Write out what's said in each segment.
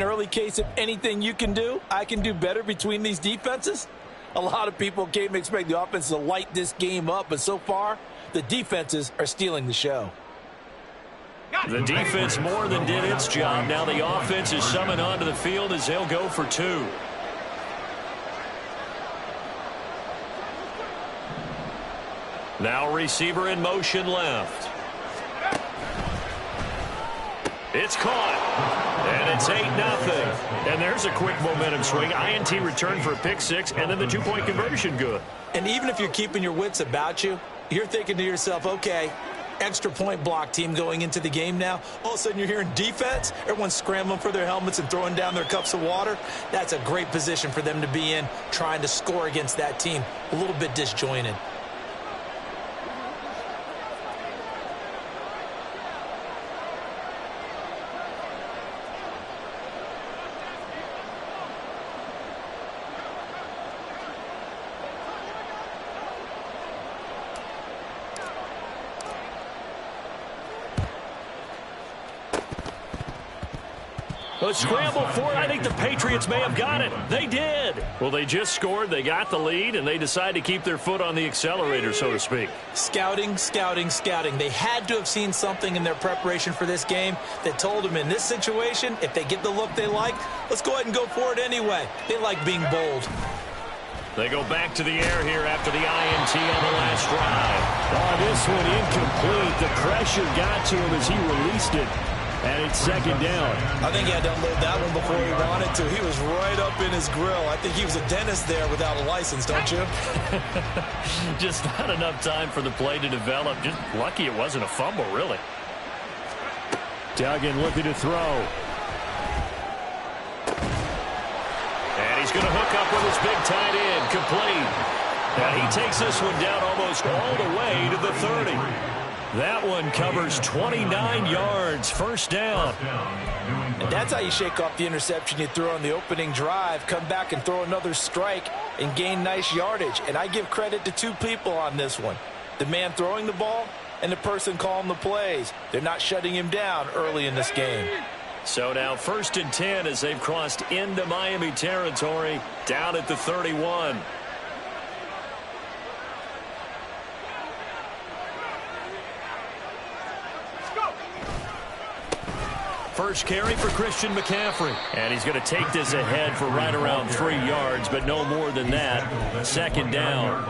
early case of anything you can do, I can do better between these defenses. A lot of people came to expect the offense to light this game up, but so far, the defenses are stealing the show. The defense more than did its job. Now the offense is summoned onto the field as they'll go for two. Now receiver in motion left. It's caught. And it's 8-0. And there's a quick momentum swing. INT return for a pick six, and then the two-point conversion good. And even if you're keeping your wits about you, you're thinking to yourself, okay, extra point block team going into the game now. All of a sudden you're hearing defense. Everyone's scrambling for their helmets and throwing down their cups of water. That's a great position for them to be in, trying to score against that team. A little bit disjointed. A scramble for it. I think the Patriots may have got it. They did. Well, they just scored. They got the lead, and they decide to keep their foot on the accelerator, so to speak. Scouting, scouting, scouting. They had to have seen something in their preparation for this game that told them in this situation, if they get the look they like, let's go ahead and go for it anyway. They like being bold. They go back to the air here after the INT on the last drive. Oh, this one incomplete. The pressure got to him as he released it. And it's second down. I think he had to unload that one before he wanted to. He was right up in his grill. I think he was a dentist there without a license, don't you? Just not enough time for the play to develop. Just lucky it wasn't a fumble, really. Duggan looking to throw. And he's going to hook up with his big tight end. Complete. And he takes this one down almost all the way to the 30. That one covers 29 yards, first down. And that's how you shake off the interception you threw on the opening drive, come back and throw another strike and gain nice yardage. And I give credit to two people on this one, the man throwing the ball and the person calling the plays. They're not shutting him down early in this game. So now 1st and 10 as they've crossed into Miami territory, down at the 31. First carry for Christian McCaffrey. And he's going to take this ahead for right around 3 yards, but no more than that. Second down.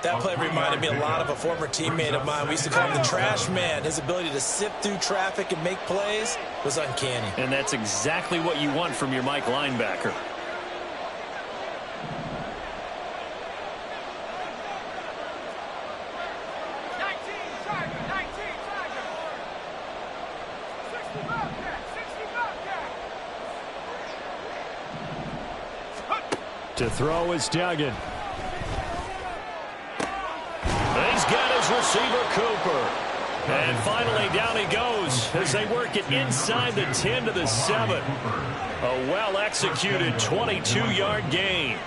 That play reminded me a lot of a former teammate of mine. We used to call him the trash man. His ability to sift through traffic and make plays was uncanny. And that's exactly what you want from your Mike linebacker. To throw is Duggan. He's got his receiver, Cooper. And finally, down he goes as they work it inside the 10 to the 7. A well-executed 22-yard gain.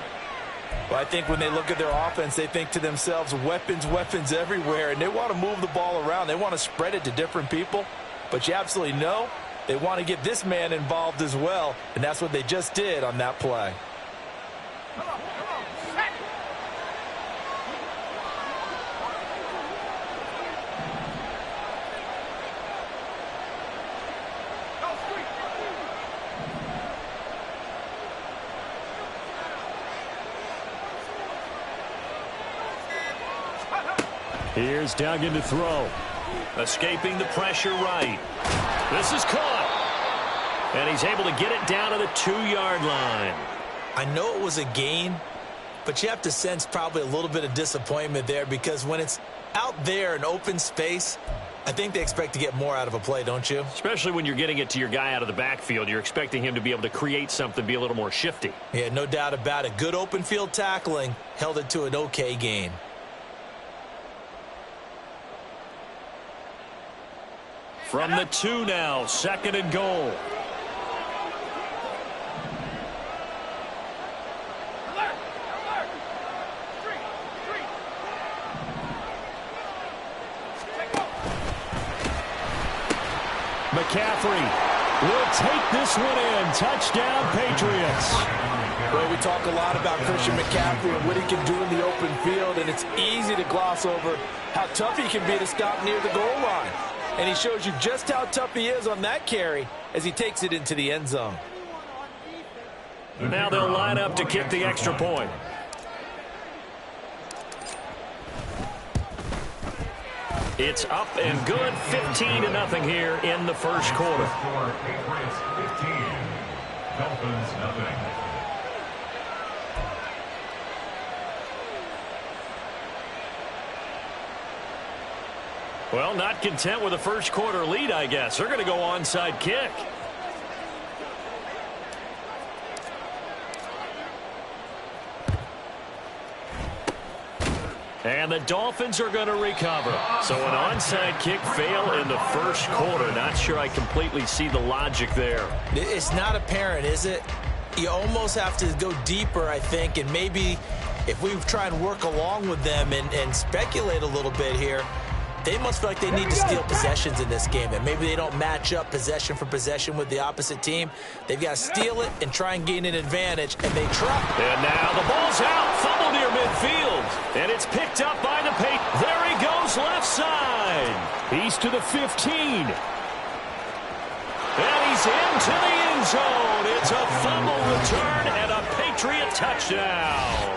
Well, I think when they look at their offense, they think to themselves, weapons, weapons everywhere, and they want to move the ball around. They want to spread it to different people. But you absolutely know they want to get this man involved as well, and that's what they just did on that play. Here's Duggan to throw. Escaping the pressure right. This is caught. And he's able to get it down to the 2-yard line. I know it was a gain, but you have to sense probably a little bit of disappointment there because when it's out there in open space, I think they expect to get more out of a play, don't you? Especially when you're getting it to your guy out of the backfield. You're expecting him to be able to create something, be a little more shifty. Yeah, no doubt about it. Good open field tackling held it to an okay gain. From the 2 now, 2nd and goal. McCaffrey will take this one in. Touchdown, Patriots. Well, we talk a lot about Christian McCaffrey and what he can do in the open field, and it's easy to gloss over how tough he can be to stop near the goal line. And he shows you just how tough he is on that carry as he takes it into the end zone. Now they'll line up to kick the extra point. It's up and good, 15-0 here in the first quarter. Patriots 15, Dolphins nothing. Well, not content with a first quarter lead, I guess. They're going to go onside kick. And the Dolphins are going to recover. So an onside kick fail in the first quarter. Not sure I completely see the logic there. It's not apparent, is it? You almost have to go deeper, I think, and maybe if we try and work along with them and speculate a little bit here, they must feel like they need to steal possessions in this game, and maybe they don't match up possession for possession with the opposite team. They've got to steal it and try and gain an advantage, and they try. And now the ball's out, fumble near midfield, and it's picked up by the Patriots. There he goes, left side. He's to the 15. And he's into the end zone. It's a fumble return and a Patriot touchdown.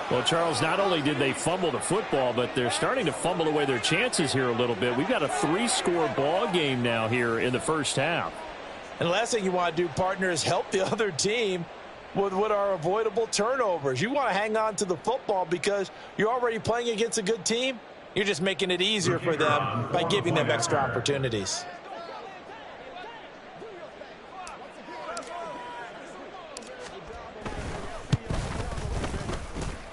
Well, Charles, not only did they fumble the football, but they're starting to fumble away their chances here a little bit. We've got a 3-score ball game now here in the first half. And the last thing you want to do, partner, is help the other team with what are avoidable turnovers. You want to hang on to the football because you're already playing against a good team. You're just making it easier for them by giving them extra opportunities.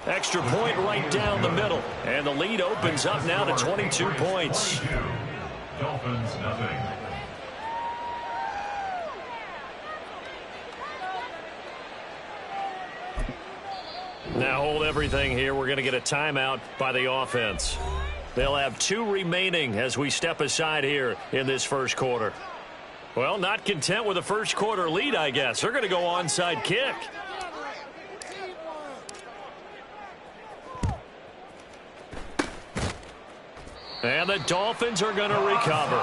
Extra point right down the middle. And the lead opens up now to 22 points. Dolphins nothing. Now hold everything here. We're going to get a timeout by the offense. They'll have 2 remaining as we step aside here in this first quarter. Well, not content with a first quarter lead, I guess. They're going to go onside kick. And the Dolphins are going to recover.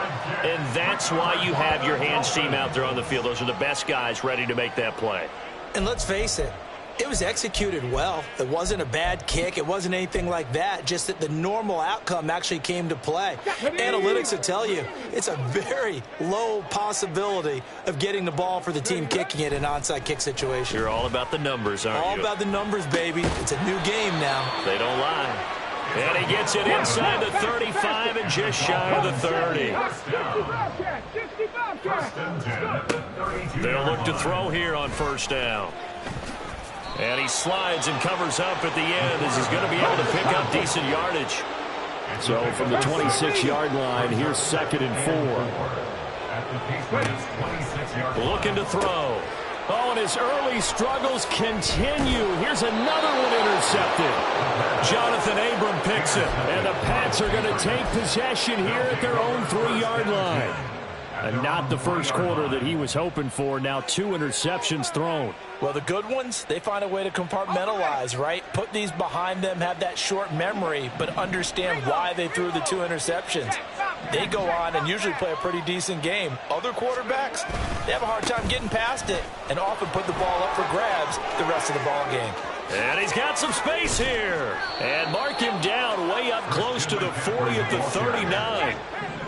And that's why you have your hands team out there on the field. Those are the best guys ready to make that play. And let's face it, it was executed well. It wasn't a bad kick. It wasn't anything like that. Just that the normal outcome actually came to play. Analytics will tell you it's a very low possibility of getting the ball for the team kicking it in an onside kick situation. You're all about the numbers, aren't you? All about the numbers, baby. It's a new game now. They don't lie. And he gets it inside the 35 and just shy of the 30. They'll look to throw here on first down. And he slides and covers up at the end as he's going to be able to pick up decent yardage. So from the 26-yard line, here's 2nd and 4. Looking to throw. Oh, and his early struggles continue. Here's another one intercepted. Jonathan Abram picks it. And the Pats are going to take possession here at their own 3-yard line. And not the first quarter that he was hoping for. Now 2 interceptions thrown. Well, the good ones, they find a way to compartmentalize, right? Put these behind them, have that short memory, but understand why they threw the 2 interceptions. They go on and usually play a pretty decent game. Other quarterbacks, they have a hard time getting past it and often put the ball up for grabs the rest of the ball game. And he's got some space here. And mark him down way up close to the 40 at the 39.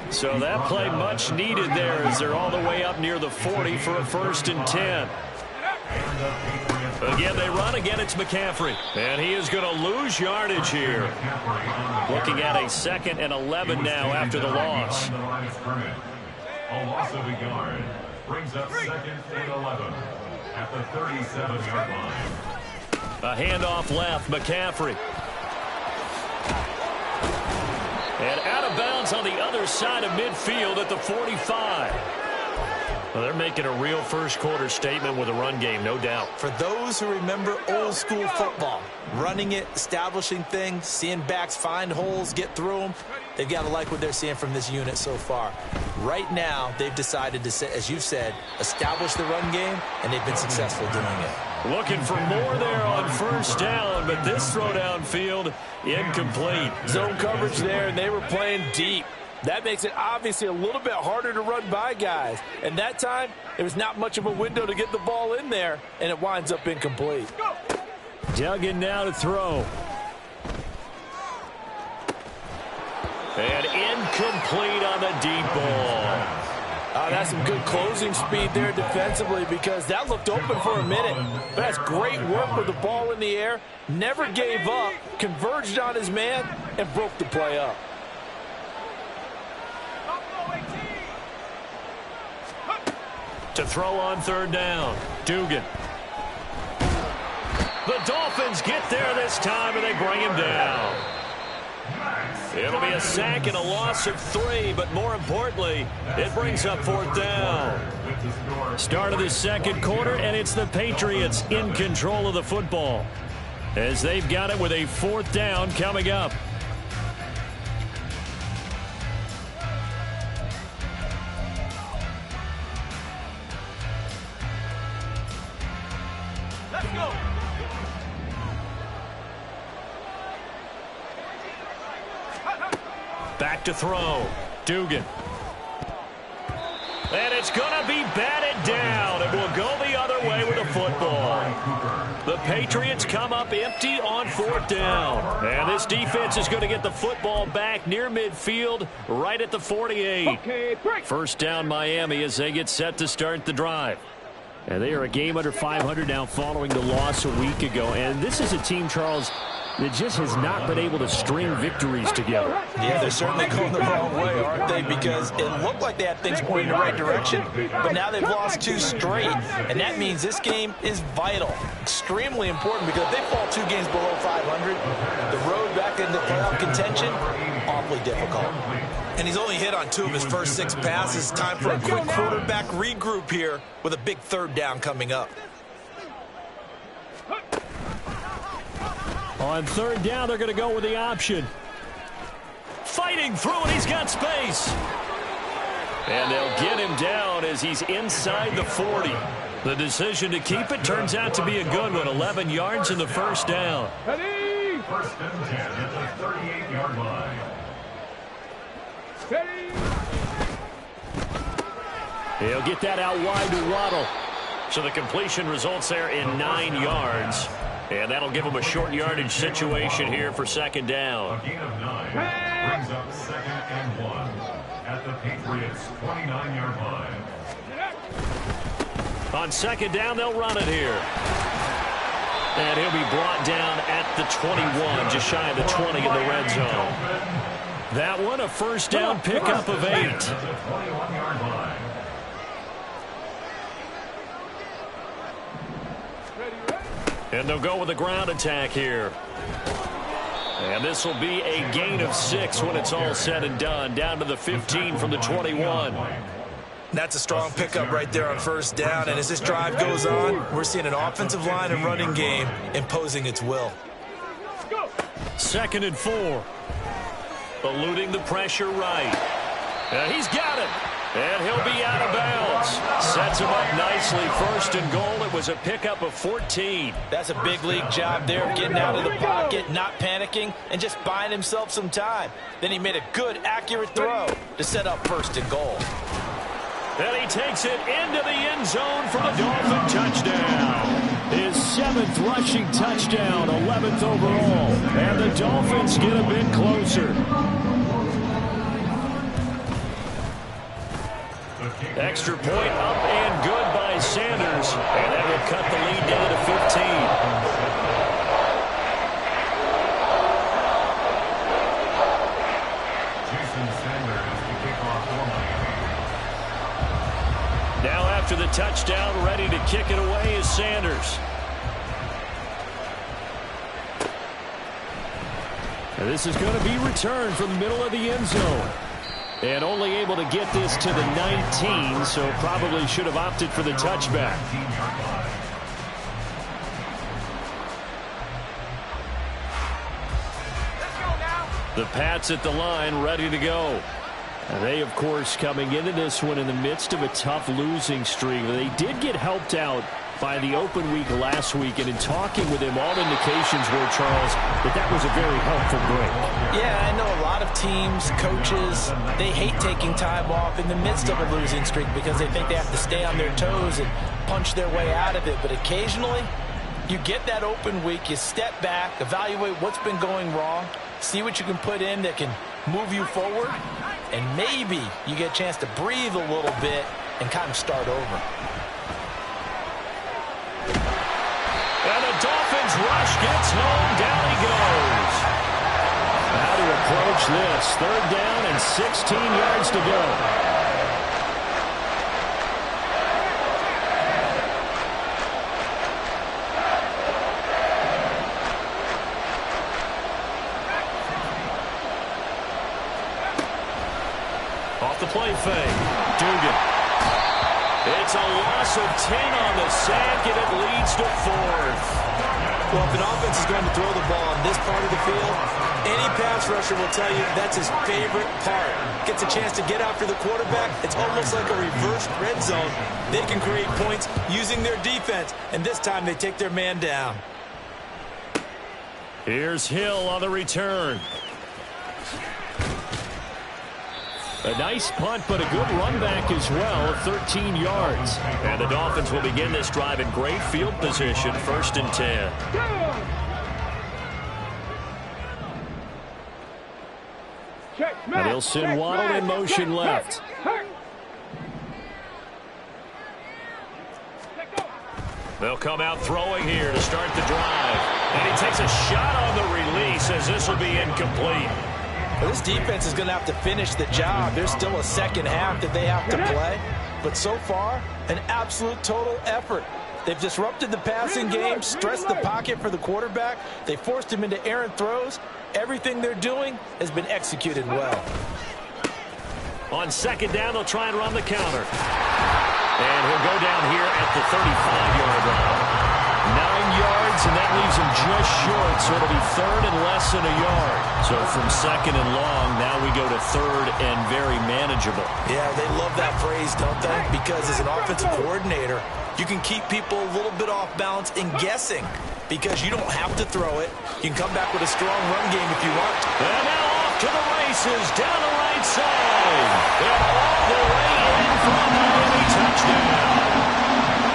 So that play much needed there as they're all the way up near the 40 for a 1st and 10. Again, they run. Again, it's McCaffrey. And he is going to lose yardage here. Looking at a 2nd and 11 now after the loss. A loss of a yard brings up 2nd and 11 at the 37-yard line. A handoff left, McCaffrey. And out of bounds on the other side of midfield at the 45. Well, they're making a real first-quarter statement with a run game, no doubt. For those who remember old-school football, running it, establishing things, seeing backs find holes, get through them, they've got to like what they're seeing from this unit so far. Right now, they've decided to, as you said, establish the run game, and they've been successful doing it. Looking for more there on first down, but this throw downfield, incomplete. Zone coverage there, and they were playing deep. That makes it obviously a little bit harder to run by guys. And that time, there was not much of a window to get the ball in there, and it winds up incomplete. Duggan now to throw. And incomplete on the deep ball. That's some good closing speed there defensively because that looked open for a minute. But that's great work with the ball in the air. Never gave up, converged on his man, and broke the play up. To throw on third down, Dugan. The Dolphins get there this time, and they bring him down. It'll be a sack and a loss of 3, but more importantly, it brings up fourth down. Start of the second quarter, and it's the Patriots in control of the football as they've got it with a fourth down coming up. Back to throw. Dugan. And it's going to be batted down. It will go the other way with the football. The Patriots come up empty on fourth down. And this defense is going to get the football back near midfield, right at the 48. First down Miami as they get set to start the drive. And they are a game under 500 now following the loss a week ago. And this is a team, Charles, that just has not been able to string victories together. Yeah, they're certainly going the wrong way, aren't they? Because it looked like they had things pointing in the right direction, but now they've lost 2 straight. And that means this game is vital, extremely important, because if they fall 2 games below 500, the road back into playoff contention, awfully difficult. And he's only hit on 2 of his first 6 passes. Time for a quick quarterback regroup here with a big third down coming up. On third down, they're going to go with the option. Fighting through, and he's got space. And they'll get him down as he's inside the 40. The decision to keep it turns out to be a good one. 11 yards in the first down. First and 10 at the 38-yard line. He'll get that out wide to Waddle. So the completion results there in 9 yards. And that'll give him a short yardage situation here for second down. A gain of 9 brings up second and 1 at the Patriots' 29-yard line. On second down, they'll run it here. And he'll be brought down at the 21, just shy of the 20 in the red zone. That one, a first down pickup of 8. At the 21-yard line. And they'll go with a ground attack here. And this will be a gain of 6 when it's all said and done. Down to the 15 from the 21. That's a strong pickup right there on first down. And as this drive goes on, we're seeing an offensive line and running game imposing its will. Second and 4. Eluding the pressure right. And he's got it. And he'll be out of bounds. Sets him up nicely. First and goal. It was a pickup of 14. That's a big league job there, getting out of the pocket, not panicking, and just buying himself some time. Then he made a good, accurate throw to set up first and goal. And he takes it into the end zone for the Dolphin touchdown. His 7th rushing touchdown, 11th overall. And the Dolphins get a bit closer. Extra point up and good by Sanders. And that will cut the lead down to 15. Jason Sanders to kick off for Miami. Now after the touchdown, ready to kick it away is Sanders. And this is going to be returned from the middle of the end zone. And only able to get this to the 19, so probably should have opted for the touchback. The Pats at the line, ready to go. They, of course, coming into this one in the midst of a tough losing streak. They did get helped out by the open week last week, and in talking with him, all indications were, Charles, that was a very helpful break. Yeah, I know a lot of teams, coaches, they hate taking time off in the midst of a losing streak because they think they have to stay on their toes and punch their way out of it. But occasionally, you get that open week, you step back, evaluate what's been going wrong, see what you can put in that can move you forward, and maybe you get a chance to breathe a little bit and kind of start over. And the Dolphins rush gets home. Down he goes. How to approach this. 3rd down and 16 yards to go. Off the play fake. Dugan. It's a loss of 10 on the sack, and it leads to 4th. Well, if an offense is going to throw the ball on this part of the field, any pass rusher will tell you that's his favorite part. Gets a chance to get after the quarterback. It's almost like a reverse red zone. They can create points using their defense, and this time they take their man down. Here's Hill on the return. A nice punt, but a good run back as well of 13 yards. And the Dolphins will begin this drive in great field position, 1st and 10. And they'll send Waddle in motion left. They'll come out throwing here to start the drive. And he takes a shot on the release as this will be incomplete. Well, this defense is going to have to finish the job. There's still a second half that they have to play. But so far, an absolute total effort. They've disrupted the passing game, stressed the pocket for the quarterback. They forced him into errant throws. Everything they're doing has been executed well. On 2nd down, they'll try and run the counter. And he'll go down here at the 35-yard line. 9 yards, and that leaves him just short, so it'll be 3rd and less than a yard. So from 2nd and long, now we go to 3rd and very manageable. Yeah, they love that phrase, don't they? Because as an offensive coordinator, you can keep people a little bit off balance and guessing because you don't have to throw it. You can come back with a strong run game if you want. And now off to the races, down the right side. And all the way in for a Miami touchdown.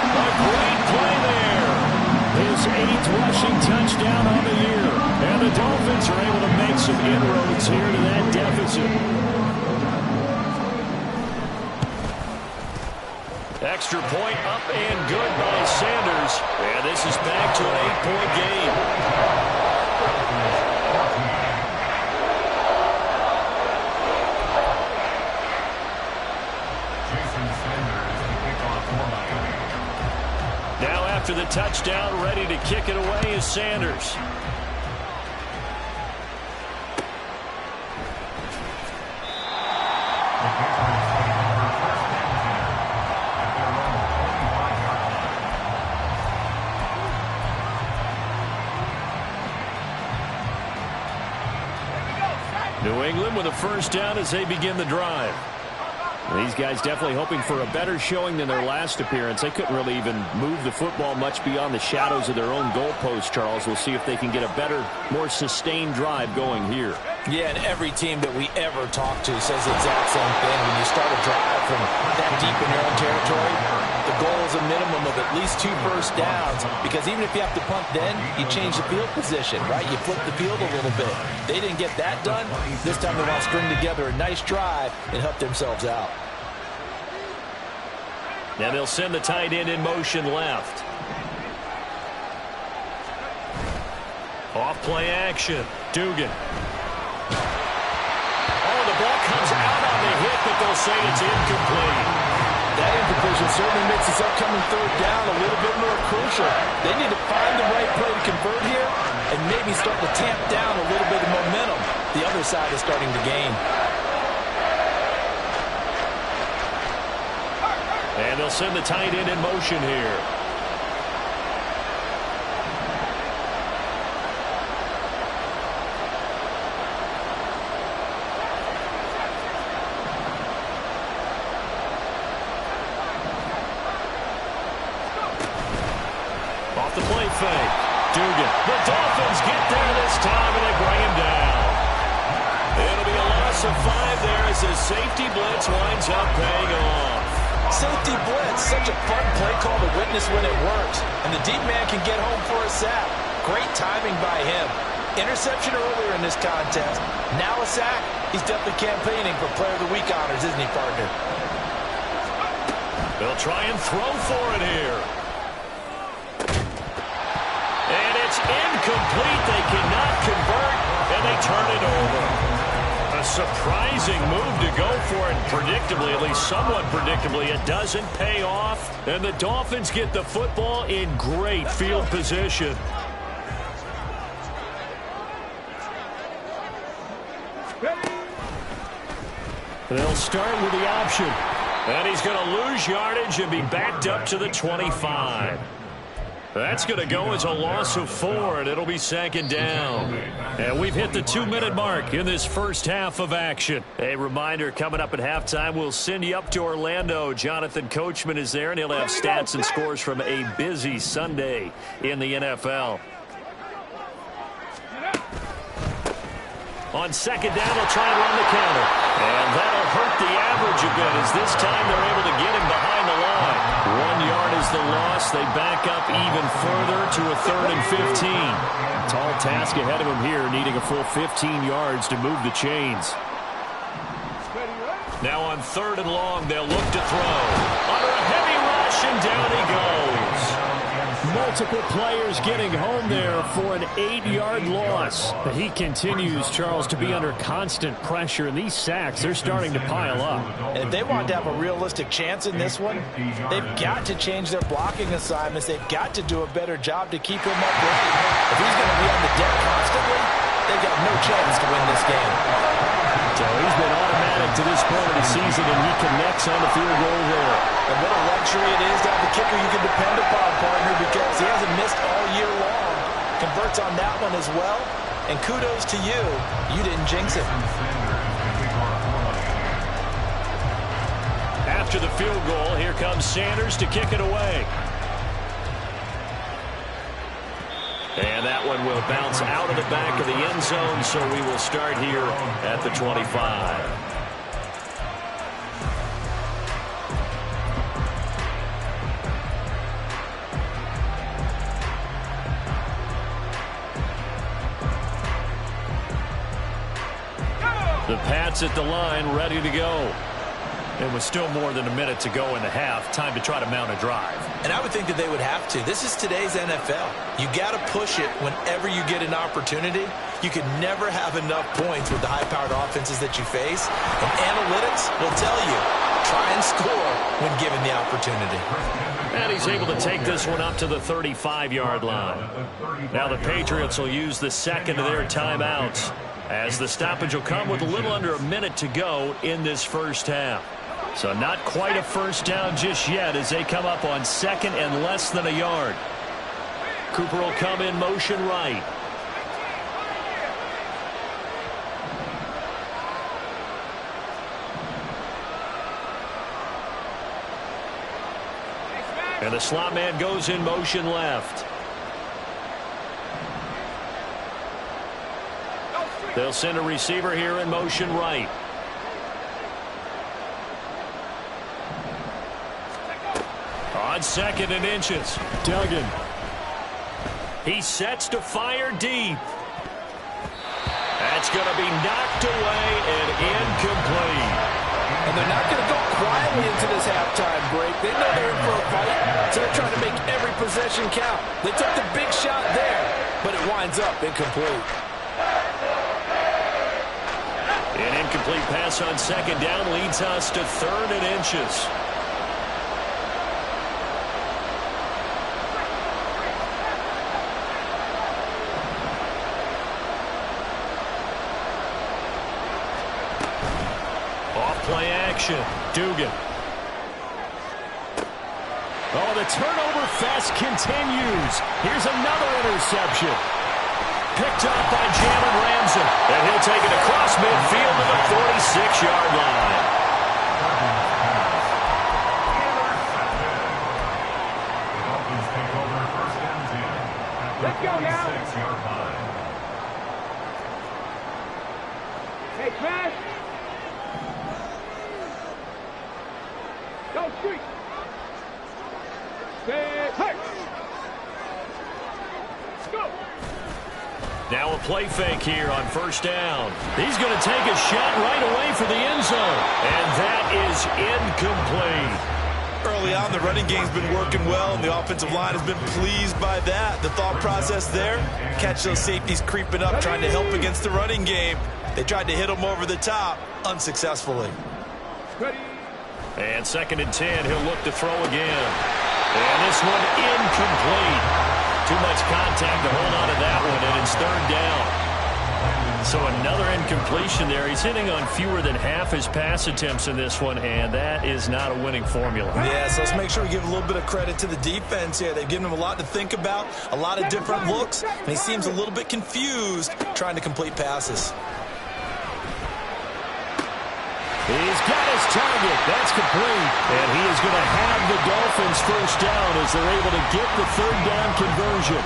A great play there. His 8th rushing touchdown on the year. And the Dolphins are able to make some inroads here to that deficit. Extra point up and good by Sanders. And this is back to an 8-point game. Now after the touchdown, ready to kick it away is Sanders. New England with a 1st down as they begin the drive. These guys definitely hoping for a better showing than their last appearance. They couldn't really even move the football much beyond the shadows of their own goalpost, Charles. We'll see if they can get a better, more sustained drive going here. Yeah, and every team that we ever talk to says the exact same thing. When you start a drive from that deep in your own territory, the goal is a minimum of at least 2 first downs, because even if you have to punt then, you change the field position, right? You flip the field a little bit. They didn't get that done. This time they want to string together a nice drive and help themselves out. Now they'll send the tight end in motion left. Off play action. Dugan. Oh, the ball comes out on the hit, but they'll say it's incomplete. That incompletion certainly makes this upcoming 3rd down a little bit more crucial. They need to find the right play to convert here and maybe start to tamp down a little bit of momentum the other side is starting to gain. And they'll send the tight end in motion here. Off the play fake. Dugan. The Dolphins get there this time, and they bring him down. It'll be a loss of 5 there as the safety blitz winds up paying off. Safety blitz, such a fun play call to witness when it works. And the deep man can get home for a sack. Great timing by him. Interception earlier in this contest. Now a sack. He's definitely campaigning for Player of the Week honors, isn't he, partner? They'll try and throw for it here. And it's incomplete. They cannot convert, and they turn it over. A surprising move to go for it. Predictably, at least somewhat predictably, it doesn't pay off. And the Dolphins get the football in great field position. They'll start with the option. And he's going to lose yardage and be backed up to the 25. That's going to go as a loss of 4, and it'll be 2nd down. And we've hit the 2-minute mark in this first half of action. A reminder, coming up at halftime, we'll send you up to Orlando. Jonathan Coachman is there, and he'll have stats and scores from a busy Sunday in the NFL. On 2nd down, they'll try and run the counter. And that'll hurt the average a bit as this time they're able to get him behind the line. 1 yard is the loss. They back up even further to a 3rd and 15. Tall task ahead of him here, needing a full 15 yards to move the chains. Now on 3rd and long, they'll look to throw. Under a heavy rush, and down he goes. Multiple players getting home there for an 8-yard loss. But he continues, Charles, to be under constant pressure, and these sacks, they're starting to pile up. And if they want to have a realistic chance in this one, they've got to change their blocking assignments. They've got to do a better job to keep him upright. If he's going to be on the deck constantly, they've got no chance to win this game. So he's been automatic to this point of the season, and he connects on the field goal there. And what a luxury it is to have a kicker you can depend upon, partner, because he hasn't missed all year long. Converts on that one as well. And kudos to you. You didn't jinx it. After the field goal, here comes Sanders to kick it away. And that one will bounce out of the back of the end zone, so we will start here at the 25. The Pats at the line, ready to go. And with still more than a minute to go in the half, time to try to mount a drive. And I would think that they would have to. This is today's NFL. You got to push it whenever you get an opportunity. You can never have enough points with the high-powered offenses that you face. And analytics will tell you, try and score when given the opportunity. And he's able to take this one up to the 35-yard line. Now the Patriots will use the second of their timeouts, as the stoppage will come with a little under a minute to go in this first half. So not quite a first down just yet as they come up on 2nd and less than a yard. Cooper will come in motion right. And the slot man goes in motion left. They'll send a receiver here in motion right. On 2nd and inches. Duggan. He sets to fire deep. That's going to be knocked away and incomplete. And they're not going to go quietly into this halftime break. They know they're in for a fight, so they're trying to make every possession count. They took the big shot there, but it winds up incomplete. An incomplete pass on 2nd down leads us to 3rd and inches. Off play action. Dugan. Oh, the turnover fest continues. Here's another interception. Picked up by Jalen Ramsey. And he'll take it across midfield to the 46-yard line. Let's go now. 46-yard line. Hey, Chris. Go street. Stay high. Go. Now a play fake here on first down. He's going to take a shot right away for the end zone. And that is incomplete. Early on, the running game's been working well, and the offensive line has been pleased by that. The thought process there, catch those safeties creeping up, trying to help against the running game. They tried to hit them over the top, unsuccessfully. And 2nd and 10, he'll look to throw again. And this one incomplete. Too much contact to hold on to that one, and it's 3rd down. So another incompletion there. He's hitting on fewer than half his pass attempts in this one, and that is not a winning formula. Yeah, so let's make sure we give a little bit of credit to the defense here. They've given him a lot to think about, a lot of different looks, and he seems a little bit confused trying to complete passes. He's got his target. That's complete. And he is going to have the Dolphins first down as they're able to get the 3rd down conversion.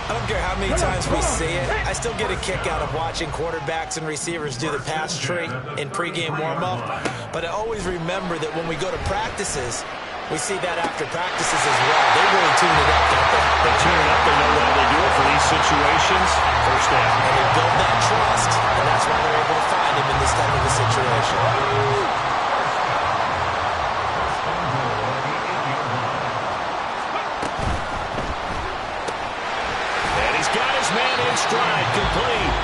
I don't care how many times we see it, I still get a kick out of watching quarterbacks and receivers do the pass tree in pregame warm-up. But I always remember that when we go to practices, we see that after practices as well. They really tune it up, don't they? They tune it up. They know why they do it for these situations. First down. And they build that trust, and that's why they're able to find him in this type of a situation. Stride complete.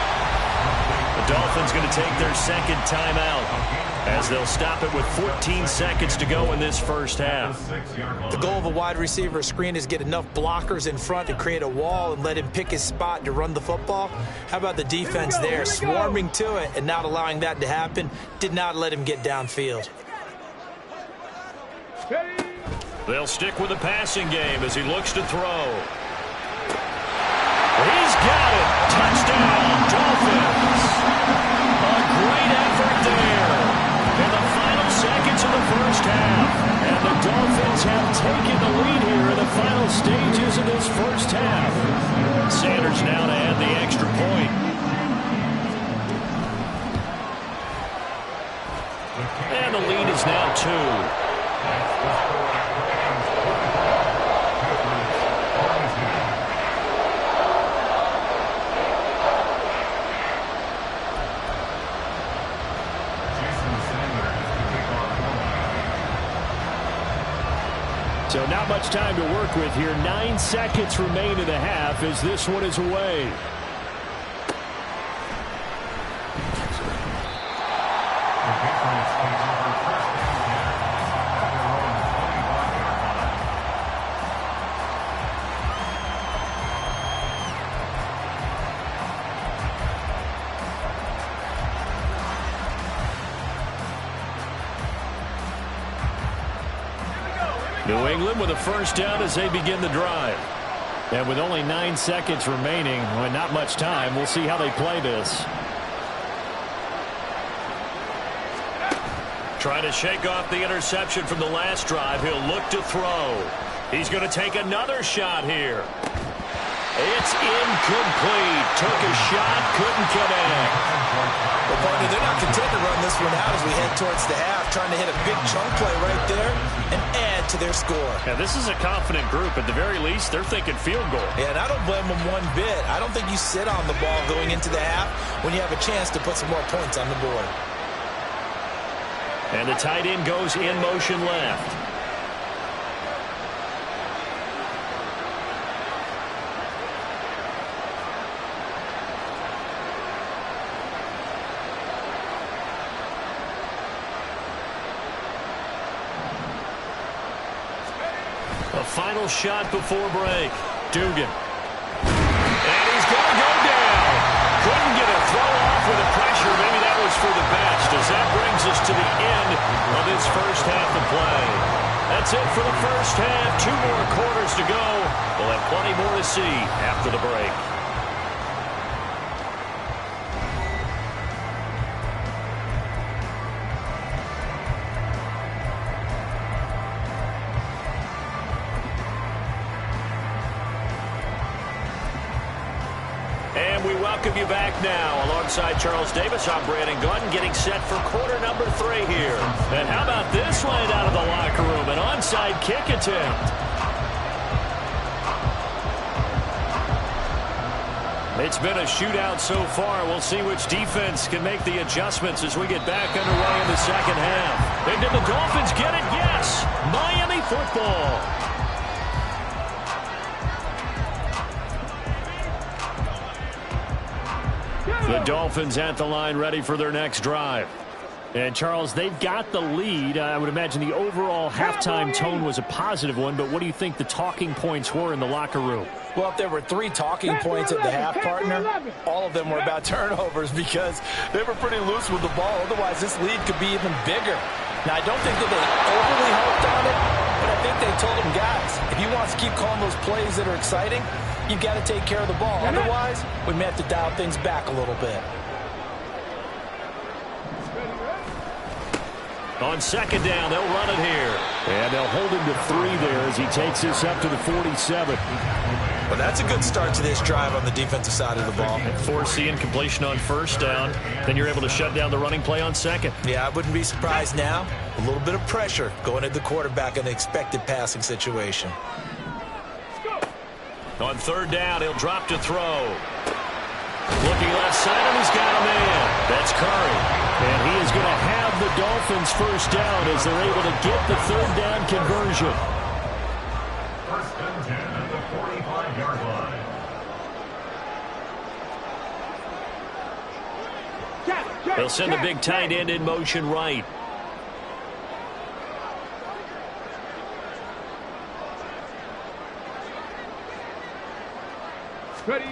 The Dolphins going to take their 2nd timeout as they'll stop it with 14 seconds to go in this first half. The goal of a wide receiver screen is get enough blockers in front to create a wall and let him pick his spot to run the football. How about the defense there, swarming to it and not allowing that to happen? Did not let him get downfield. They'll stick with the passing game as he looks to throw. He's got it. Touchdown, Dolphins. A great effort there in the final seconds of the first half. And the Dolphins have taken the lead here in the final stages of this first half. Sanders now to add the extra point. And the lead is now 2. So not much time to work with here. 9 seconds remain in the half as this one is away. New England with a first down as they begin the drive. And with only 9 seconds remaining, and not much time, we'll see how they play this. Trying to shake off the interception from the last drive. He'll look to throw. He's going to take another shot here. It's incomplete. Took a shot, couldn't connect. Well, partner, they're not content to run this one out as we head towards the half, trying to hit a big chunk play right there and add to their score. Yeah, this is a confident group. At the very least, they're thinking field goal. Yeah, and I don't blame them one bit. I don't think you sit on the ball going into the half when you have a chance to put some more points on the board. And the tight end goes in motion left. A final shot before break. Dugan. And he's going to go down. Couldn't get a throw off with the pressure. Maybe that was for the best as that brings us to the end of this first half of play. That's it for the first half. 2 more quarters to go. We'll have plenty more to see after the break. And we welcome you back now. Alongside Charles Davis, I'm Brandon Gaudin, getting set for quarter number 3 here. And how about this one out of the locker room? An onside kick attempt. It's been a shootout so far. We'll see which defense can make the adjustments as we get back underway in the second half. And did the Dolphins get it? Yes! Miami football. The Dolphins at the line, ready for their next drive. And, Charles, they've got the lead. I would imagine the overall halftime tone was a positive one, but what do you think the talking points were in the locker room? Well, if there were 3 talking points at the half, partner, all of them were about turnovers because they were pretty loose with the ball. Otherwise, this lead could be even bigger. Now, I don't think that they overly harped on it, but I think they told them, guys, if you want to keep calling those plays that are exciting, you've got to take care of the ball. Otherwise, we may have to dial things back a little bit. On second down, they'll run it here. And they'll hold him to 3 there as he takes this up to the 47. Well, that's a good start to this drive on the defensive side of the ball. Forcing completion on first down. Then you're able to shut down the running play on second. Yeah, I wouldn't be surprised now. A little bit of pressure going at the quarterback in an expected passing situation. On third down, he'll drop to throw. Looking left side, and he's got a man. That's Curry. And he is going to have the Dolphins first down as they're able to get the third down conversion. First and 10 at the 45-yard line. They'll send the big tight end in motion right. Ready.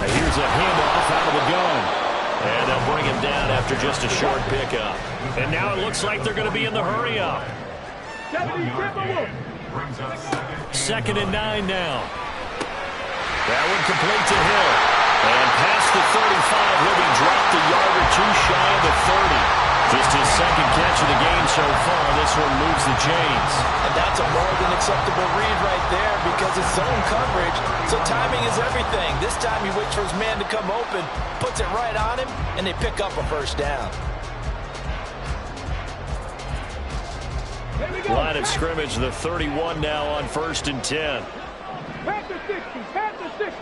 Here's a handoff out of the gun. And they'll bring him down after just a short pickup. And now it looks like they're going to be in the hurry-up. Second and 9 now. That one complete to Hill. And past the 35, he'll be dropped a yard or 2 shy of the 30. Just his second catch of the game so far. This one moves the chains. And that's a more than acceptable read right there because it's zone coverage, so timing is everything. This time he waits for his man to come open, puts it right on him, and they pick up a first down. Line of scrimmage, the 31 now on first and 10. Pat the 60, pat the 60.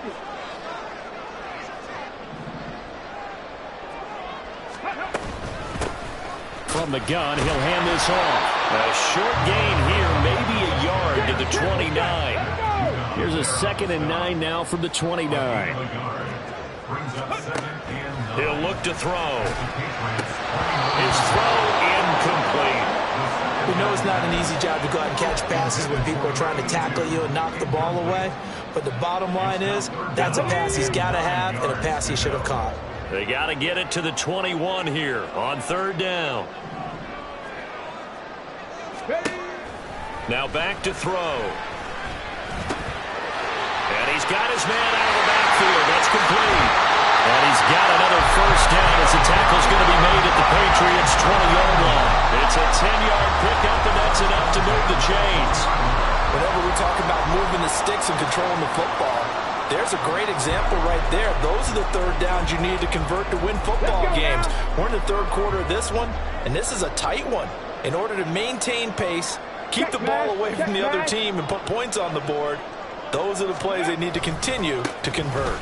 From the gun, he'll hand this off. A short gain here, maybe a yard to the 29. Here's a second and 9 now from the 29. He'll look to throw. His throw incomplete. We know it's not an easy job to go out and catch passes when people are trying to tackle you and knock the ball away. But the bottom line is, that's a pass he's got to have and a pass he should have caught. They got to get it to the 21 here on third down. Now back to throw. And he's got his man out of the backfield. That's complete. And he's got another first down as the tackle's going to be made at the Patriots' 20-yard line. It's a 10-yard pickup, and that's enough to move the chains. Whenever we talk about moving the sticks and controlling the football, there's a great example right there. Those are the third downs you need to convert to win football games. We're in the third quarter of this one, and this is a tight one. In order to maintain pace, keep the ball away from the other team, and put points on the board, those are the plays they need to continue to convert.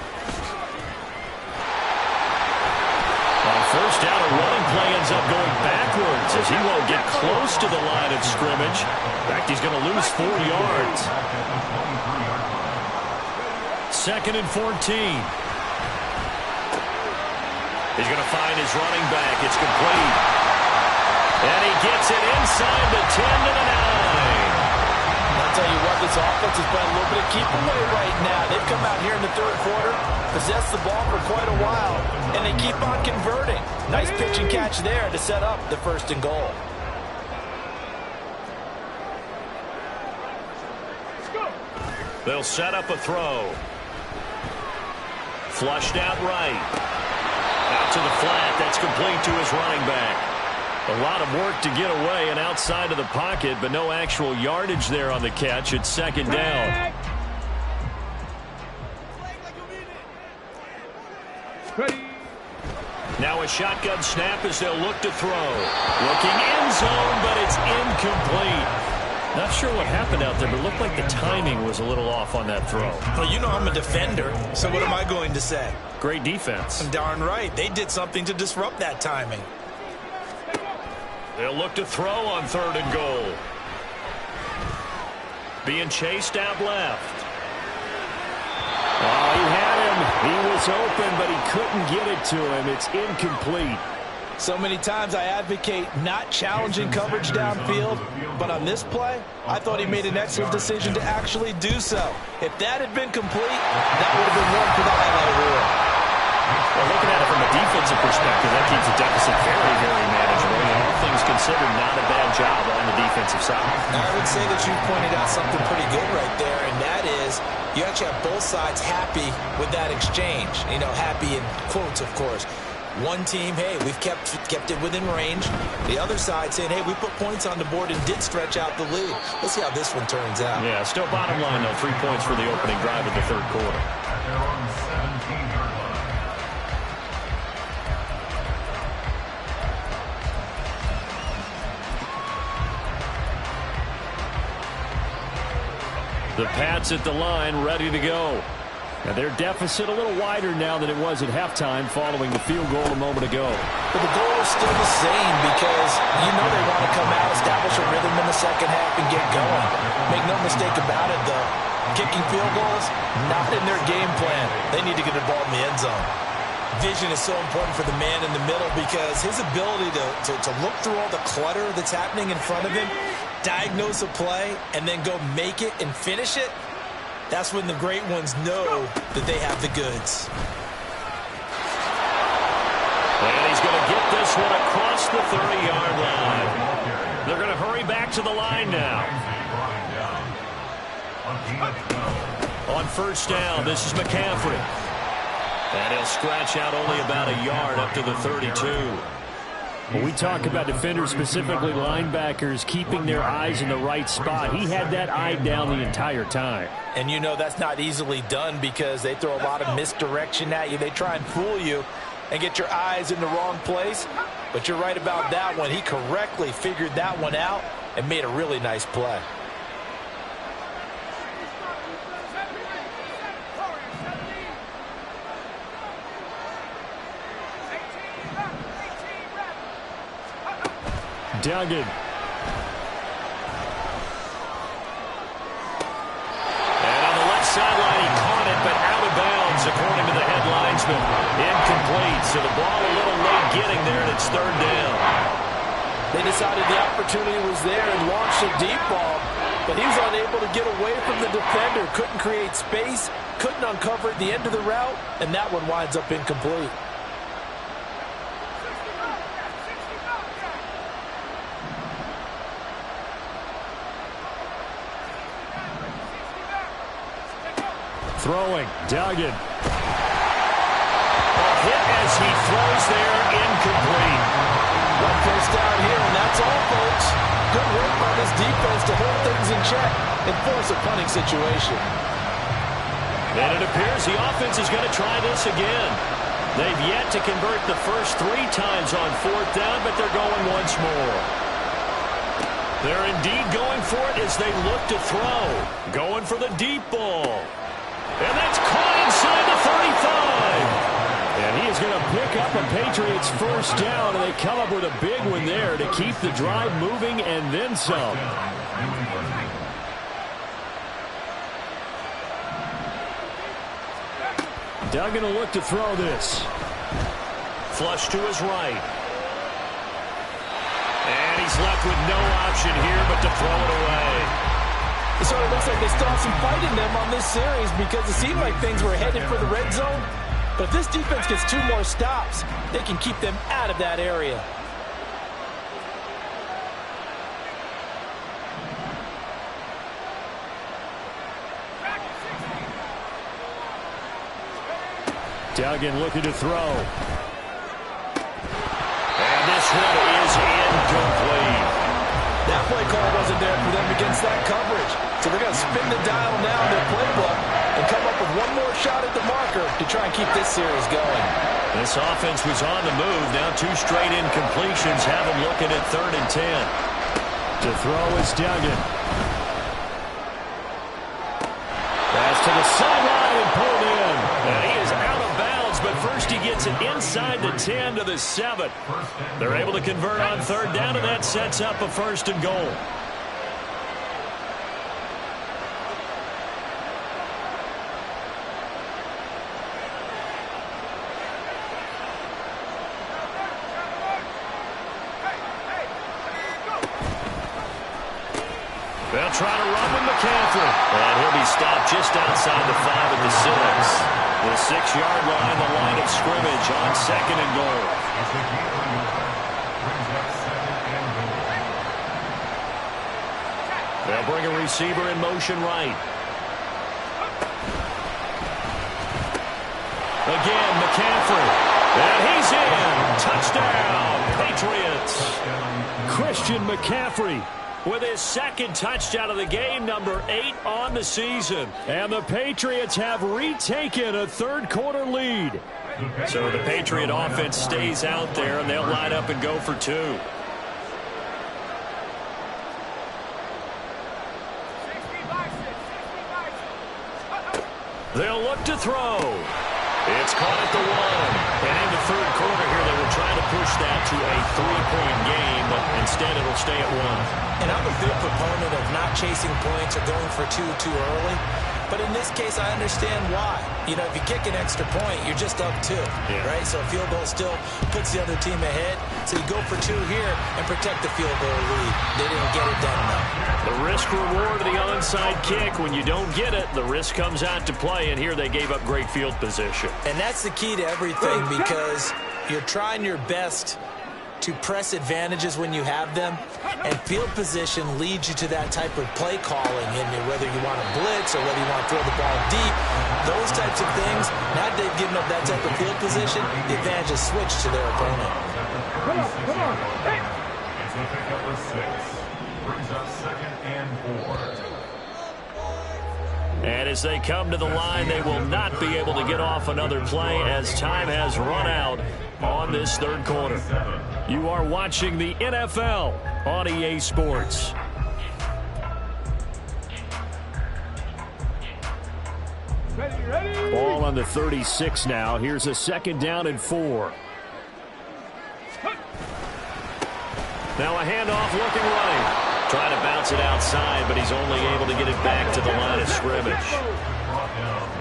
On first down, a running play ends up going backwards as he won't get close to the line of scrimmage. In fact, he's going to lose 4 yards. Second and 14. He's going to find his running back. It's complete. And he gets it inside the 10 to the 9. I'll tell you what, this offense has been a little bit of keep away right now. They've come out here in the third quarter, possessed the ball for quite a while, and they keep on converting. Nice pitch and catch there to set up the first and goal. They'll set up a throw. Flushed out right. Out to the flat. That's complete to his running back. A lot of work to get away and outside of the pocket, but no actual yardage there on the catch. It's second down. Ready. Now a shotgun snap as they'll look to throw. Looking end zone, but it's incomplete. Not sure what happened out there, but it looked like the timing was a little off on that throw. Well, you know I'm a defender, so what am I going to say? Great defense. Darn right. They did something to disrupt that timing. They'll look to throw on 3rd and goal. Being chased out left. Oh, he had him. He was open, but he couldn't get it to him. It's incomplete. So many times I advocate not challenging coverage downfield, but on this play, I thought he made an excellent decision to actually do so. If that had been complete, that would have been one for the highlight reel. Well, looking at it from a defensive perspective, that keeps the deficit very, very manageable. And all things considered, not a bad job on the defensive side. I would say that you pointed out something pretty good right there, and that is you actually have both sides happy with that exchange. You know, happy in quotes, of course. One team, hey, we've kept it within range. The other side saying, hey, we put points on the board and did stretch out the lead. Let's see how this one turns out. Yeah, still bottom line, though, 3 points for the opening drive of the 3rd quarter. At their own 17-yard line. The Pats at the line, ready to go. And their deficit a little wider now than it was at halftime following the field goal a moment ago. But the goal is still the same because you know they want to come out, establish a rhythm in the second half, and get going. Make no mistake about it, though. Kicking field goals, not in their game plan. They need to get the ball in the end zone. Vision is so important for the man in the middle because his ability to look through all the clutter that's happening in front of him, diagnose a play, and then go make it and finish it, that's when the great ones know that they have the goods. And he's going to get this one across the 30-yard line. They're going to hurry back to the line now. On 1st down, this is McCaffrey. And he'll scratch out only about a yard up to the 32. When we talk about defenders, specifically linebackers, keeping their eyes in the right spot, he had that eye down the entire time. And you know that's not easily done because they throw a lot of misdirection at you. They try and fool you and get your eyes in the wrong place. But you're right about that one. He correctly figured that one out and made a really nice play. Duggan. And on the left sideline, he caught it, but out of bounds, according to the head linesman. Incomplete, so the ball a little late getting there, and it's 3rd down. They decided the opportunity was there and launched a deep ball, but he was unable to get away from the defender. Couldn't create space, couldn't uncover at the end of the route, and that one winds up incomplete. Throwing, Duggan. A hit as he throws there, incomplete. One first down here, and that's all, folks. Good work by this defense to hold things in check and force a punting situation. And it appears the offense is going to try this again. They've yet to convert the first 3 times on 4th down, but they're going once more. They're indeed going for it as they look to throw. Going for the deep ball. And that's caught inside the 35. And he is going to pick up a Patriots first down, and they come up with a big one there to keep the drive moving and then some. Duggan will look to throw this. Flush to his right. And he's left with no option here but to throw it away. It sort of looks like they still have some fight in them on this series because it seemed like things were headed for the red zone. But if this defense gets 2 more stops, they can keep them out of that area. Duggan looking to throw. And this one is incomplete. That play call wasn't there for them against that coverage. So they're going to spin the dial now in their playbook and come up with one more shot at the marker to try and keep this series going. This offense was on the move. Now 2 straight incompletions have them looking at 3rd and 10. To throw is Duggan. Pass to the sideline and pulled in. And he is out of bounds, but first he gets it inside the 10 to the 7. They're able to convert on 3rd down, and that sets up a 1st and goal. They'll try to run with McCaffrey. And he'll be stopped just outside the 5 at the 6. The 6-yard line, the line of scrimmage on 2nd and goal. They'll bring a receiver in motion right. Again, McCaffrey. And he's in. Touchdown, Patriots. Christian McCaffrey with his 2nd touchdown of the game, number 8 on the season. And the Patriots have retaken a 3rd quarter lead. So the Patriot offense stays out there, and they'll line up and go for 2. They'll look to throw. It's caught at the 1. And in the 3rd quarter here, they were trying to push that to a 3-point game, but instead it'll stay at 1. And I'm a big proponent of not chasing points or going for 2 too early. But in this case, I understand why. You know, if you kick an extra point, you're just up 2, right? So a field goal still puts the other team ahead. So you go for 2 here and protect the field goal lead. They didn't get it done, though. The risk-reward of the onside kick. When you don't get it, the risk comes out to play, and here they gave up great field position. And that's the key to everything, because you're trying your best to press advantages when you have them, and field position leads you to that type of play calling, and whether you want to blitz or whether you want to throw the ball deep, those types of things. Now that they've given up that type of field position, the advantage is switched to their opponent. Come on. Hey. It's a pickup of 6. Brings up 2nd and 4. And as they come to the line, they will not be able to get off another play as time has run out on this 3rd quarter. You are watching the NFL on EA Sports. Ready. Ball on the 36 now. Here's a 2nd down and 4. Now a handoff looking right. Trying to bounce it outside, but he's only able to get it back to the line of scrimmage.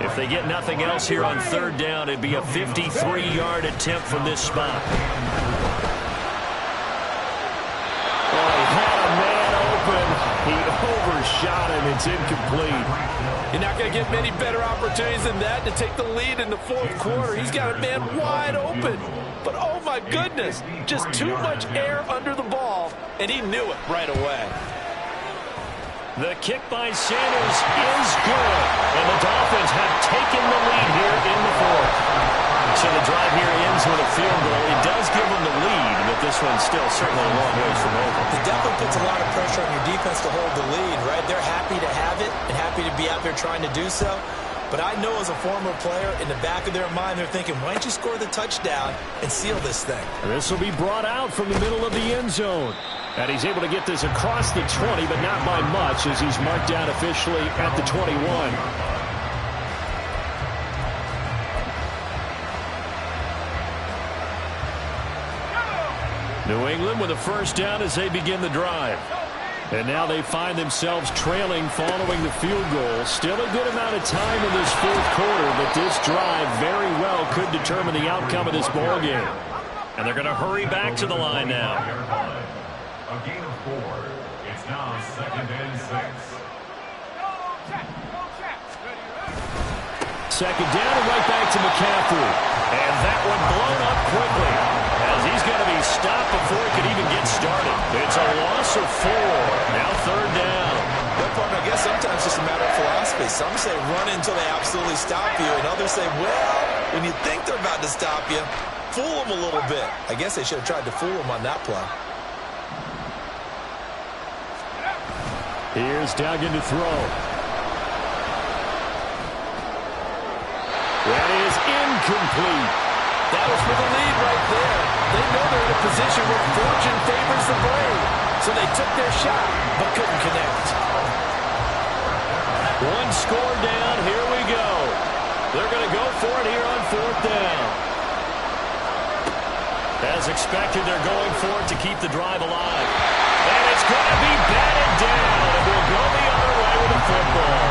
If they get nothing else here on 3rd down, it'd be a 53-yard attempt from this spot. Oh, he had a man open. He overshot him. It's incomplete. You're not going to get many better opportunities than that to take the lead in the 4th quarter. He's got a man wide open. But, oh, my goodness, just too much air under the ball, and he knew it right away. The kick by Sanders is good, and the Dolphins have taken the lead here in the 4th. So the drive here ends with a field goal. It does give them the lead, but this one's still certainly a long ways from over. It definitely puts a lot of pressure on your defense to hold the lead, right? They're happy to have it and happy to be out there trying to do so. But I know as a former player, in the back of their mind, they're thinking, why don't you score the touchdown and seal this thing? This will be brought out from the middle of the end zone. And he's able to get this across the 20, but not by much, as he's marked down officially at the 21. New England with a 1st down as they begin the drive. And now they find themselves trailing following the field goal. Still a good amount of time in this 4th quarter, but this drive very well could determine the outcome of this ball game. And they're going to hurry back to the line now. A gain of 4. It's now 2nd and 6. 2nd down and right back to McCaffrey. And that one blown up quickly, as he's going to be stopped before he could even get started. It's a loss of 4. Now 3rd down. Well, partner, I guess sometimes it's just a matter of philosophy. Some say run until they absolutely stop you, and others say, well, when you think they're about to stop you, fool them a little bit. I guess they should have tried to fool them on that play. Here's Duggan to throw. That is incomplete. That was for the lead right there. They know they're in a position where fortune favors the brave. So they took their shot, but couldn't connect. One score down. Here we go. They're going to go for it here on 4th down. As expected, they're going for it to keep the drive alive. And it's going to be batted down. And we'll go the other way with the football.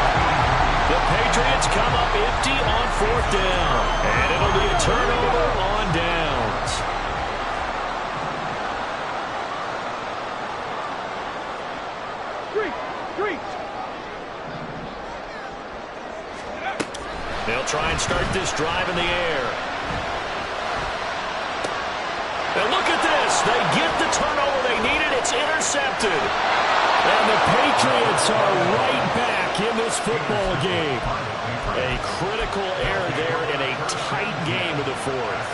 The Patriots come up empty on 4th down. And it'll be a turnover on downs. Three. They'll try and start this drive in the air. And look at this. They get the turnover they needed. It's intercepted. And the Patriots are right back in this football game. A critical error there in a tight game of the 4th.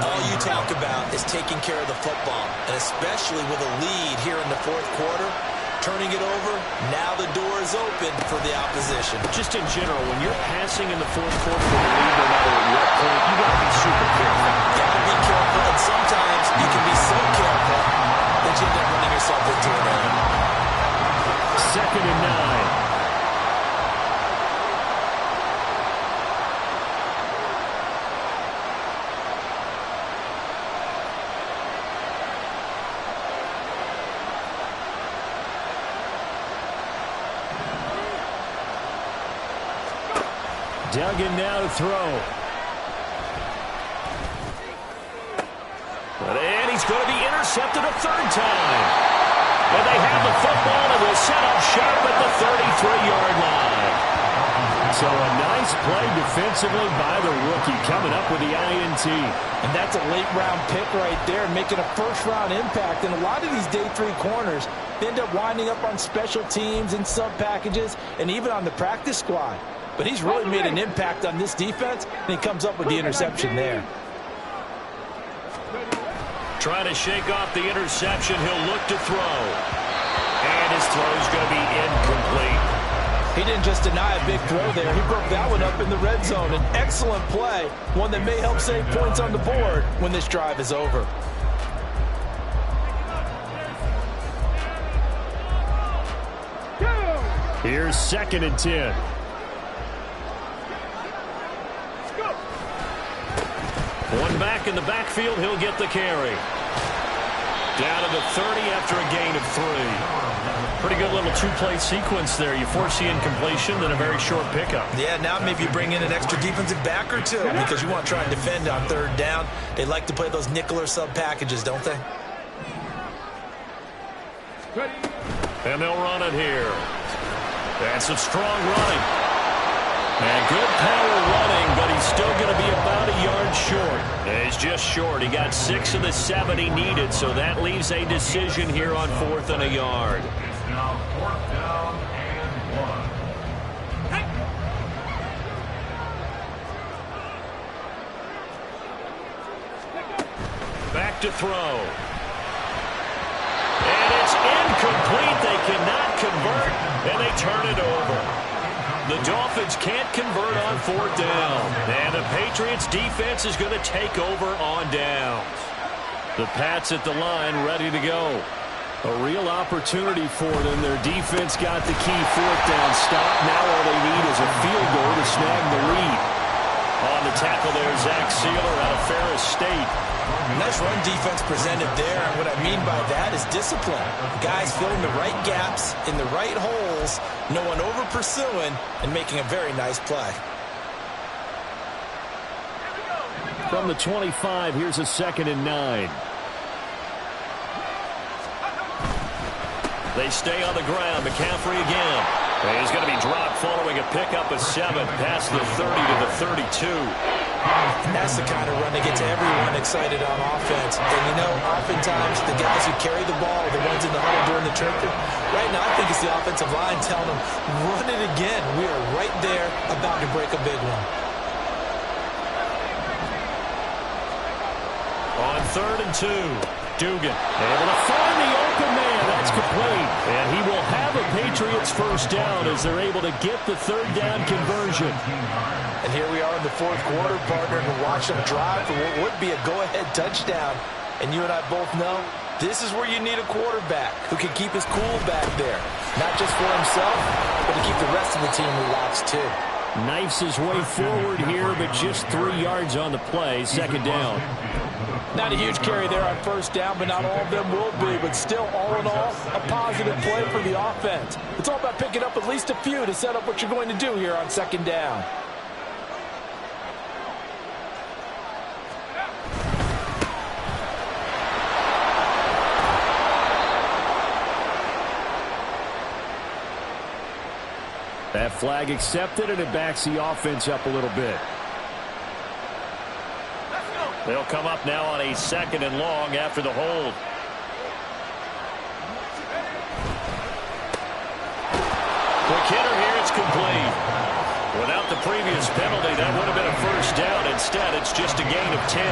All you talk about is taking care of the football, and especially with a lead here in the 4th quarter. Turning it over, now the door is open for the opposition. Just in general, when you're passing in the 4th quarter with a lead, no matter at what point, you got to be super careful. Got to be careful, and sometimes you can be so careful that you end up running yourself into an error. 2nd and 9. Duggan now to throw. And he's going to be intercepted a 3rd time. And they have the football and will set up shop at the 33-yard line. So a nice play defensively by the rookie coming up with the INT. And that's a late-round pick right there, making a first-round impact. And a lot of these day 3 corners end up winding up on special teams and sub-packages and even on the practice squad. But he's really made an impact on this defense, and he comes up with the interception there. Trying to shake off the interception. He'll look to throw. And his throw's going to be incomplete. He didn't just deny a big throw there. He broke that one up in the red zone. An excellent play, one that may help save points on the board when this drive is over. Here's 2nd and 10. One back in the backfield, he'll get the carry. Down to the 30 after a gain of 3. Pretty good little 2-play sequence there. You force the incompletion, then a very short pickup. Yeah, now maybe you bring in an extra defensive back or two because you want to try and defend on 3rd down. They like to play those nickel or sub packages, don't they? And they'll run it here. And some strong running. And good power running, but he's still going to be about a yard short. And he's just short. He got 6 of the 7 he needed, so that leaves a decision here on 4th and a yard. It's now 4th down and 1. Back to throw. And it's incomplete. They cannot convert, and they turn it over. The Dolphins can't convert on 4th down. And the Patriots defense is going to take over on downs. The Pats at the line ready to go. A real opportunity for them. Their defense got the key 4th down stop. Now all they need is a field goal to snag the lead. On the tackle there, Zach Sealer out of Ferris State. Nice run defense presented there, and what I mean by that is discipline. Guys filling the right gaps in the right holes, no one over pursuing, and making a very nice play. From the 25, here's a 2nd and 9. They stay on the ground. McCaffrey again. And he's going to be dropped following a pickup of 7 past the 30 to the 32. That's the kind of run that gets everyone excited on offense. And, you know, oftentimes the guys who carry the ball are the ones in the huddle during the turkey. Right now, I think it's the offensive line telling them, run it again. We are right there about to break a big one. On 3rd and 2, Dugan able to find the open man. That's complete. And he will have a Patriots first down as they're able to get the 3rd down conversion. And here we are in the 4th quarter, partner, to watch them drive for what would be a go-ahead touchdown. And you and I both know this is where you need a quarterback who can keep his cool back there. Not just for himself, but to keep the rest of the team relaxed too. Knifes his way forward here, but just 3 yards on the play. 2nd down. Not a huge carry there on 1st down, but not all of them will be. But still, all in all, a positive play for the offense. It's all about picking up at least a few to set up what you're going to do here on 2nd down. That flag accepted, and it backs the offense up a little bit. They'll come up now on a 2nd and long after the hold. Quick hitter here, it's complete. Without the previous penalty, that would have been a first down. Instead, it's just a gain of 10.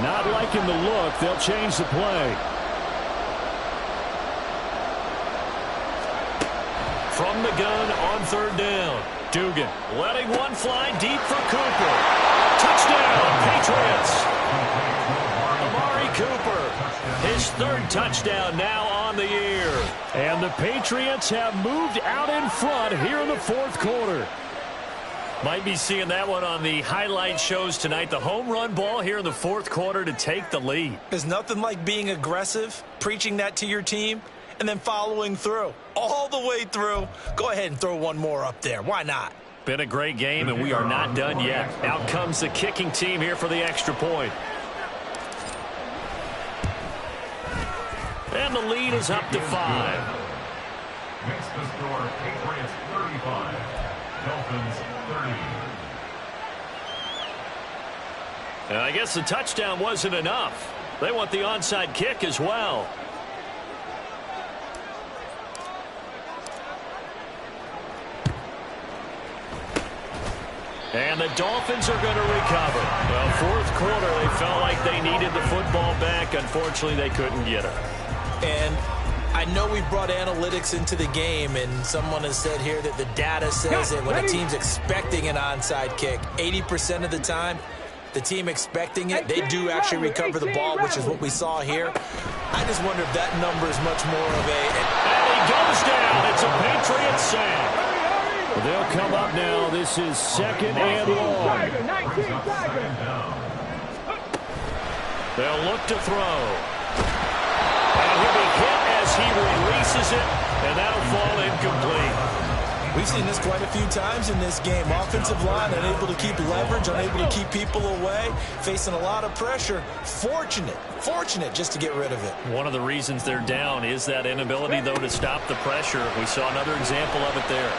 Not liking the look. They'll change the play. From the gun on 3rd down. Dugan letting one fly deep for Cooper. Touchdown, Patriots. Amari Cooper, his 3rd touchdown now on the year. And the Patriots have moved out in front here in the 4th quarter. Might be seeing that one on the highlight shows tonight. The home run ball here in the 4th quarter to take the lead. There's nothing like being aggressive, preaching that to your team, and then following through. All the way through. Go ahead and throw one more up there. Why not? Been a great game, and we are not done yet. Out comes the kicking team here for the extra point. And the lead is up to 5. Makes the score Patriots 35, Dolphins 30. And I guess the touchdown wasn't enough. They want the onside kick as well. And the Dolphins are going to recover. Well, 4th quarter, they felt like they needed the football back. Unfortunately, they couldn't get it. And I know we've brought analytics into the game, and someone has said here that the data says that when a team's expecting an onside kick, 80% of the time, the team expecting it, they do actually recover the ball, which is what we saw here. I just wonder if that number is much more of a... And he goes down. It's a Patriot sack. They'll come up now. This is 2nd and long. They'll look to throw. And he'll be hit as he releases it, and that'll fall incomplete. We've seen this quite a few times in this game. Offensive line unable to keep leverage, unable to keep people away, facing a lot of pressure. Fortunate just to get rid of it. One of the reasons they're down is that inability, though, to stop the pressure. We saw another example of it there.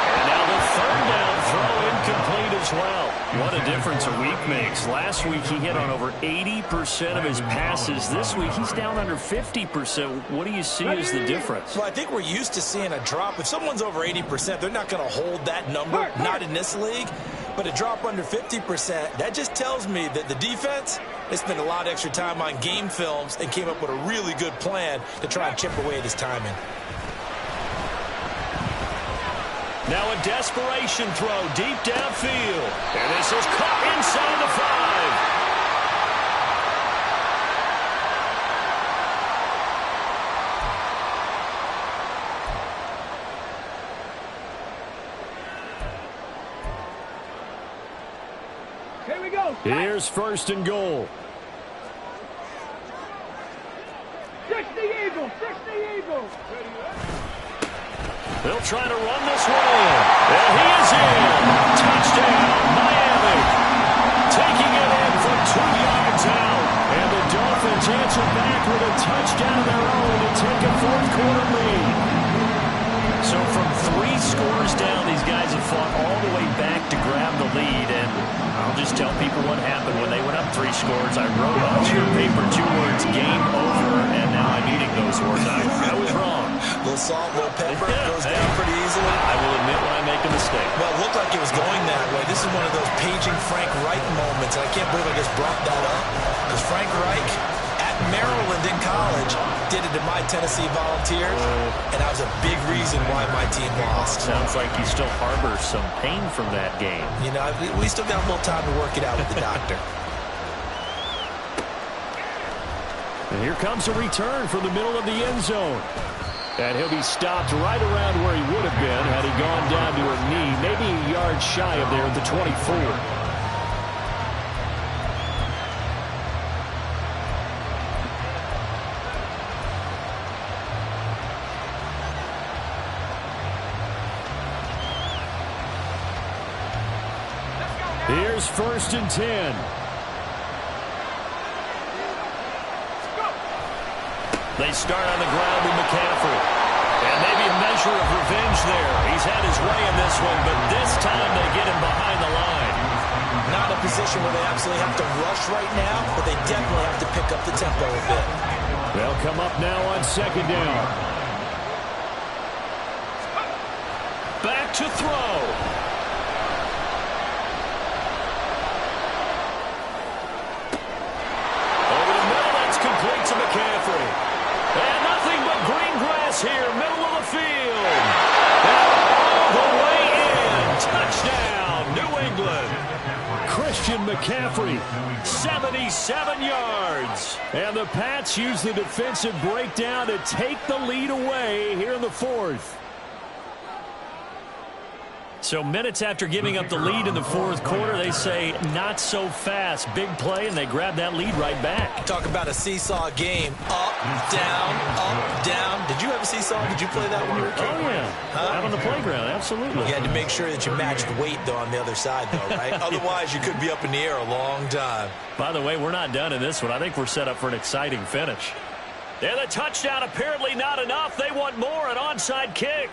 And now the 3rd down throw incomplete as well. What a difference a week makes. Last week he hit on over 80% of his passes. This week he's down under 50%. What do you see as the difference? Well, I think we're used to seeing a drop. If someone's over 80%, they're not going to hold that number, not in this league. But a drop under 50%, that just tells me that the defense, they spent a lot of extra time on game films and came up with a really good plan to try and chip away at his timing. Now a desperation throw deep downfield. And this is caught inside the 5. Here we go. Here's 1st and goal. 60 Eagles, 60 Eagles. They'll try to run this one in. And he is in. Touchdown, Miami. Taking it in from 2 yards out. And the Dolphins fourth-quarter lead. So from 3 scores down, these guys have fought all the way back to grab the lead. And I'll just tell people what happened when they went up 3 scores. I wrote on your paper 2 words, game over, and now I'm eating those words. I was wrong. A little salt, a little pepper, goes down pretty easily. I will admit when I make a mistake. Well, it looked like it was going that way. This is one of those paging Frank Reich moments, and I can't believe I just brought that up. Because Frank Reich, at Maryland in college, did it to my Tennessee Volunteers, and that was a big reason why my team lost. Sounds like you still harbor some pain from that game. You know, we still got a little time to work it out with the doctor. And here comes a return from the middle of the end zone. And he'll be stopped right around where he would have been had he gone down to a knee, maybe a yard shy of there at the 24. Here's 1st and 10. They start on the ground with McCaffrey. And maybe a measure of revenge there. He's had his way in this one, but this time they get him behind the line. Not a position where they absolutely have to rush right now, but they definitely have to pick up the tempo a bit. They'll come up now on 2nd down. Back to throw. Over the middle, that's complete to McCaffrey. And nothing but green grass here, middle of the field. And all the way in. Touchdown, New England. Christian McCaffrey, 77 yards. And the Pats use the defensive breakdown to take the lead away here in the 4th. So minutes after giving up the lead in the 4th quarter, they say not so fast. Big play, and they grab that lead right back. Talk about a seesaw game. Up, down. Did you have a seesaw? Did you play that when you were a kid? Oh, yeah. Out on the playground, absolutely. You had to make sure that you matched weight, though, on the other side, though, right? Otherwise, you could be up in the air a long time. By the way, we're not done in this one. I think we're set up for an exciting finish. And the touchdown apparently not enough. They want more, an onside kick.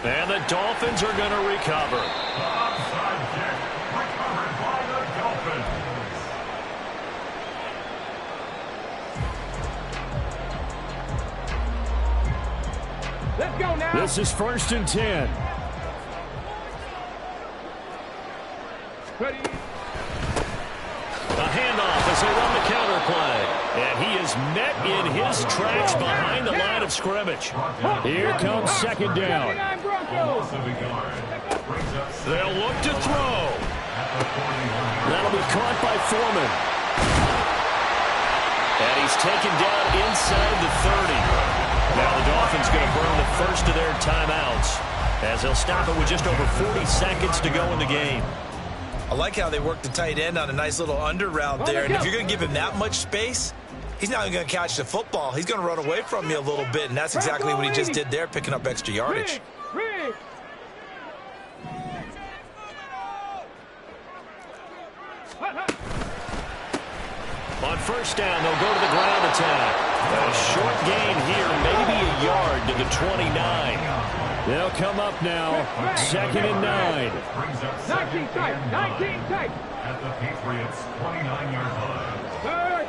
And the Dolphins are going to recover. Onside kick recovered by the Dolphins. Let's go now. This is 1st and 10. Ready. A handoff as they run the counter play. And he is met in his tracks behind the line of scrimmage. Here comes 2nd down. They'll look to throw. That'll be caught by Foreman. And he's taken down inside the 30. Now the Dolphins going to burn the first of their timeouts as they'll stop it with just over 40 seconds to go in the game. I like how they work the tight end on a nice little under route there. And if you're going to give him that much space, he's not even going to catch the football. He's going to run away from you a little bit, and that's exactly what he just did there, picking up extra yardage. On 1st down, they'll go to the ground attack. A short gain here, maybe a yard to the 29. They'll come up now, 2nd and 9. 19 tight. At the Patriots' 29-yard line. Hurt.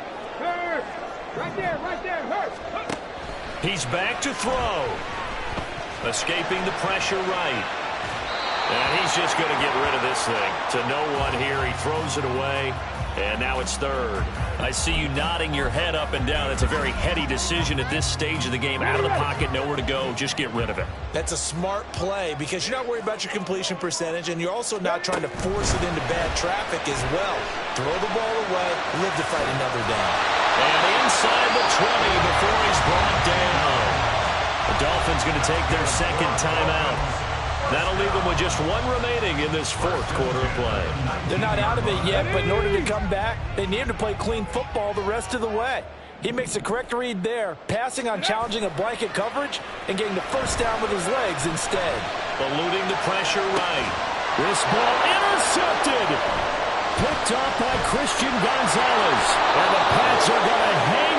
Right there. Hurt. He's back to throw. Escaping the pressure right. And he's just going to get rid of this thing. To no one here, he throws it away. And now it's 3rd. I see you nodding your head up and down. It's a very heady decision at this stage of the game. Out of the pocket, nowhere to go. Just get rid of it. That's a smart play because you're not worried about your completion percentage, and you're also not trying to force it into bad traffic as well. Throw the ball away, live to fight another down. And inside the 20 before he's brought down. The Dolphins going to take their 2nd timeout. That'll leave them with just 1 remaining in this 4th quarter of play. They're not out of it yet, but in order to come back, they need to play clean football the rest of the way. He makes a correct read there, passing on challenging a blanket coverage and getting the first down with his legs instead. Eluding the pressure right. This ball intercepted. intercepted. Picked off by Christian Gonzalez. And the Pats are going to hang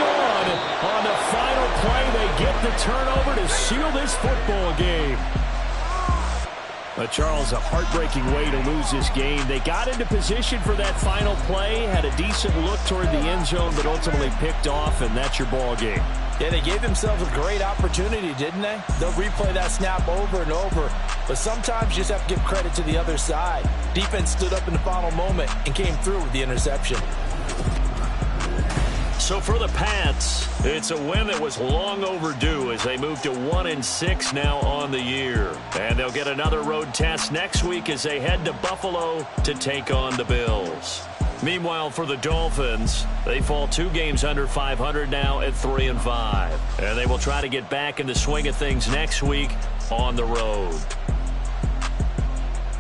on the final play. They get the turnover to seal this football game. Charles, a heartbreaking way to lose this game. They got into position for that final play, had a decent look toward the end zone, but ultimately picked off, and that's your ball game. Yeah, they gave themselves a great opportunity, didn't they? They'll replay that snap over and over, but sometimes you just have to give credit to the other side. Defense stood up in the final moment and came through with the interception. So for the Pats, it's a win that was long overdue as they move to 1-6 now on the year. And they'll get another road test next week as they head to Buffalo to take on the Bills. Meanwhile, for the Dolphins, they fall 2 games under 500 now at 3-5. And they will try to get back in the swing of things next week on the road.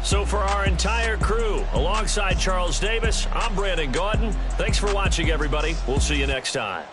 So for our entire crew, alongside Charles Davis, I'm Brandon Gaudin. Thanks for watching, everybody. We'll see you next time.